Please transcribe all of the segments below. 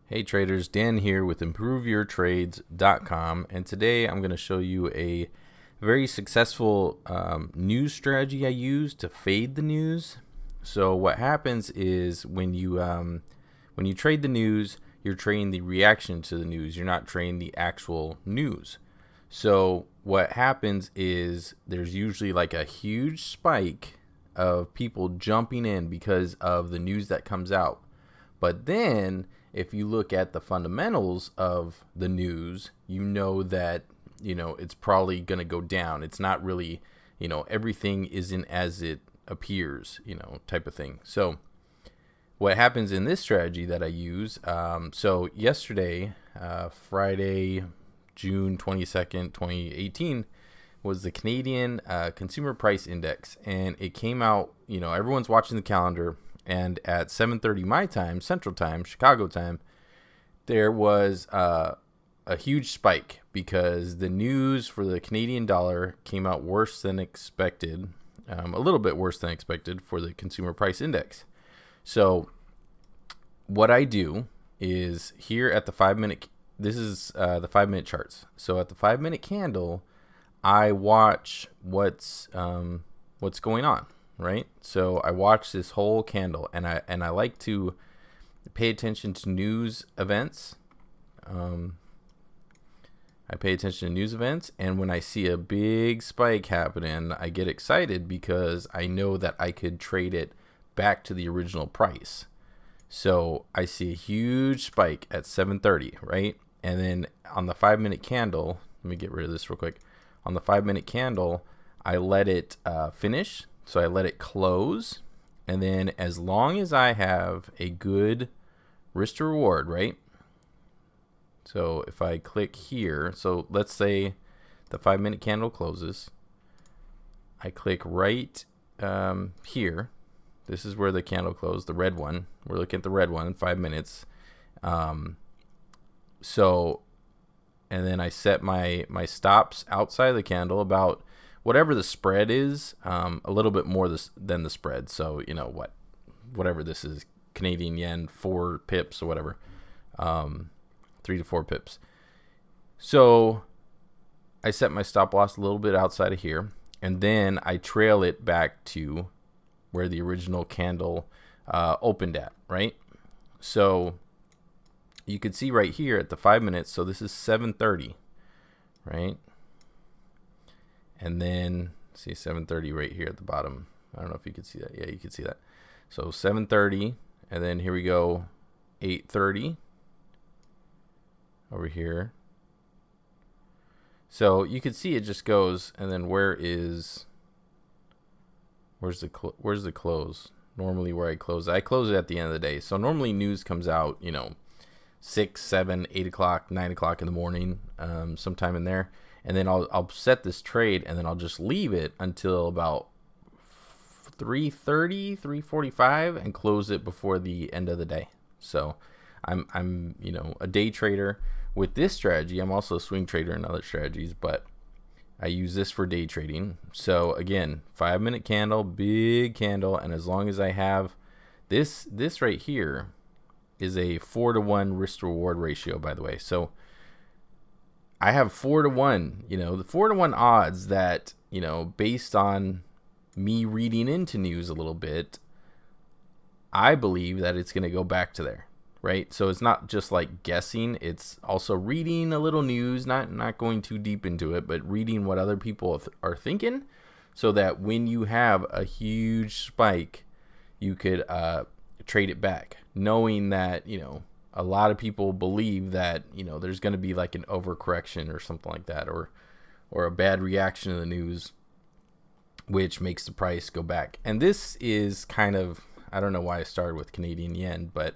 Hey traders, Dan here with ImproveYourTrades.com, and today I'm going to show you a very successful news strategy I use to fade the news. So what happens is when you trade the news, you're trading the reaction to the news. You're not trading the actual news. So what happens is there's usually like a huge spike of people jumping in because of the news that comes out. But then if you look at the fundamentals of the news, you know that, it's probably going to go down. It's not really, everything isn't as it appears, type of thing. So what happens in this strategy that I use, so yesterday, Friday, June 22nd, 2018, was the Canadian Consumer Price Index. And it came out, everyone's watching the calendar. And at 7:30 my time, Central Time, Chicago time, there was a huge spike because the news for the Canadian dollar came out worse than expected, a little bit worse than expected for the Consumer Price Index. So what I do is here at the 5-minute, this is the 5-minute charts. So at the 5-minute candle, I watch what's going on. Right, so I watch this whole candle, and I like to pay attention to news events. I pay attention to news events, and when I see a big spike happening, I get excited because I know that I could trade it back to the original price. So I see a huge spike at 7:30, right? And then on the 5-minute candle, let me get rid of this real quick. On the 5-minute candle, I let it finish. So I let it close, and then as long as I have a good risk to reward, right? So if I click here, so let's say the 5-minute candle closes. I click right here. This is where the candle closed, the red one. We're looking at the red one, 5 minutes. So, and then I set my stops outside the candle about whatever the spread is, a little bit more than the spread. So, whatever this is, Canadian yen, 4 pips or whatever, 3 to 4 pips. So I set my stop loss a little bit outside of here, and then I trail it back to where the original candle opened at, right? So you can see right here at the 5 minutes, so this is 7:30, right? And then see 7:30 right here at the bottom. I don't know if you can see that. Yeah, you can see that. So 7:30, and then here we go, 8:30 over here. So you can see it just goes, and then where's the close? Normally where I close it at the end of the day. So normally news comes out, 6, 7, 8 o'clock, 9 o'clock in the morning, sometime in there. And then I'll set this trade, and then I'll just leave it until about 3:30, 3:45, and close it before the end of the day. So I'm a day trader with this strategy. I'm also a swing trader in other strategies, but I use this for day trading. So again, 5-minute candle, big candle, and as long as I have this right here is a 4-to-1 risk to reward ratio, by the way. So I have 4-to-1, the 4-to-1 odds that, based on me reading into news a little bit, I believe that it's going to go back to there, right? So it's not just like guessing, it's also reading a little news, not going too deep into it, but reading what other people are thinking, so that when you have a huge spike, you could trade it back, knowing that, a lot of people believe that, there's going to be like an overcorrection or something like that, or a bad reaction to the news, which makes the price go back. And this is kind of, I don't know why I started with Canadian yen, but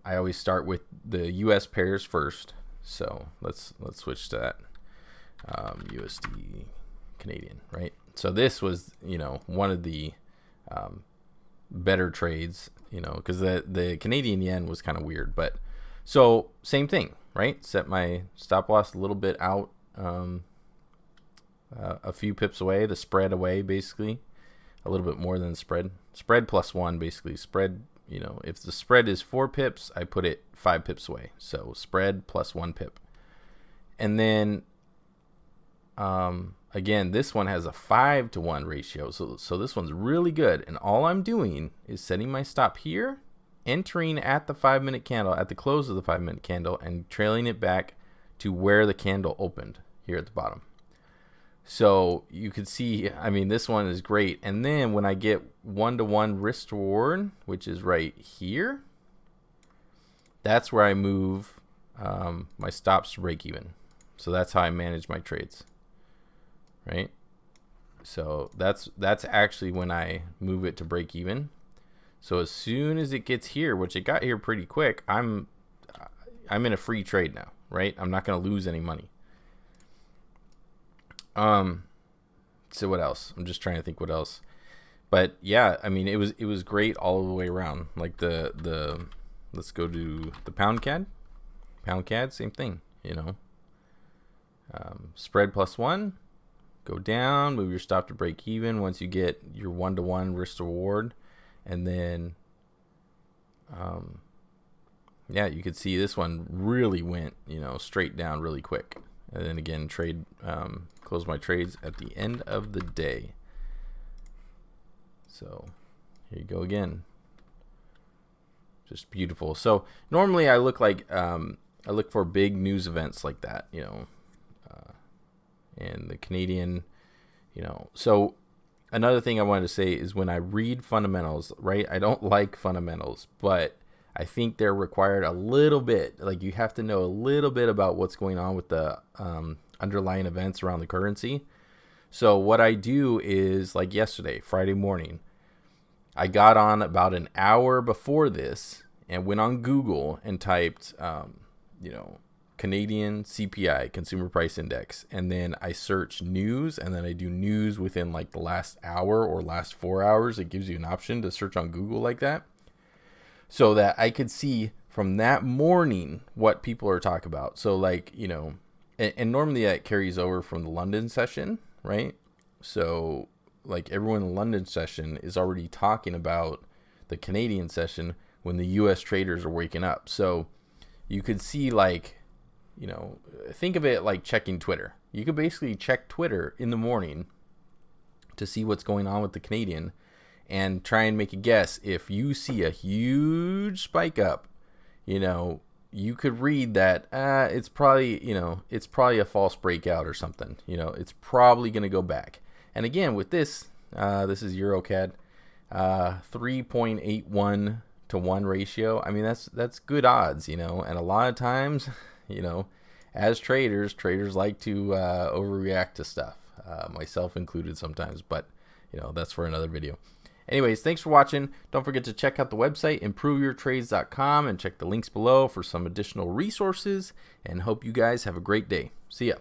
I always start with the US pairs first. So let's switch to that, USD Canadian, right? So this was, one of the better trades, because the Canadian yen was kind of weird. But so same thing, right? Set my stop loss a little bit out, a few pips away, the spread away, basically a little bit more than the spread plus 1, basically spread you know, if the spread is 4 pips, I put it 5 pips away. So spread plus 1 pip. And then again, this one has a 5-to-1 ratio. So this one's really good. And all I'm doing is setting my stop here, entering at the 5-minute candle, at the close of the 5-minute candle, and trailing it back to where the candle opened here at the bottom. So you can see, I mean, this one is great. And then when I get 1-to-1 risk to reward, which is right here, that's where I move my stops to break even. So that's how I manage my trades, right? So that's actually when I move it to break even. So as soon as it gets here, which it got here pretty quick, I'm in a free trade now, right? I'm not going to lose any money. So what else? I'm just trying to think what else. But yeah, I mean, it was great all the way around. Like the let's go to the pound CAD. Pound CAD, same thing, you know. Spread plus 1, go down, move your stop to break even once you get your 1-to-1 risk to reward, and then yeah, you could see this one really went, you know, straight down really quick. And then again, close my trades at the end of the day. So here you go again. Just beautiful. So normally I look for big news events like that, you know, and the Canadian, you know. So another thing I wanted to say is when I read fundamentals, right? I don't like fundamentals, but I think they're required a little bit. Like you have to know a little bit about what's going on with the underlying events around the currency. So what I do is, like yesterday, Friday morning, I got on about an hour before this and went on Google and typed, you know, Canadian CPI, Consumer Price Index, and then I search news, and then I do news within like the last hour or last 4 hours. It gives you an option to search on Google like that, so that I could see from that morning what people are talking about. So like, you know, and normally that carries over from the London session, right? So like everyone in the London session is already talking about the Canadian session when the US traders are waking up. So you could see, like, you know, think of it like checking Twitter. You could basically check Twitter in the morning to see what's going on with the Canadian and try and make a guess. If you see a huge spike up, you know, you could read that it's probably, you know, it's probably a false breakout or something. You know, it's probably going to go back. And again, with this, this is EuroCAD, 3.81 to 1 ratio. I mean, that's good odds, you know. And a lot of times, you know, as traders like to overreact to stuff, myself included sometimes. But, you know, that's for another video. Anyways, thanks for watching. Don't forget to check out the website, improveyourtrades.com, and check the links below for some additional resources. And hope you guys have a great day. See ya.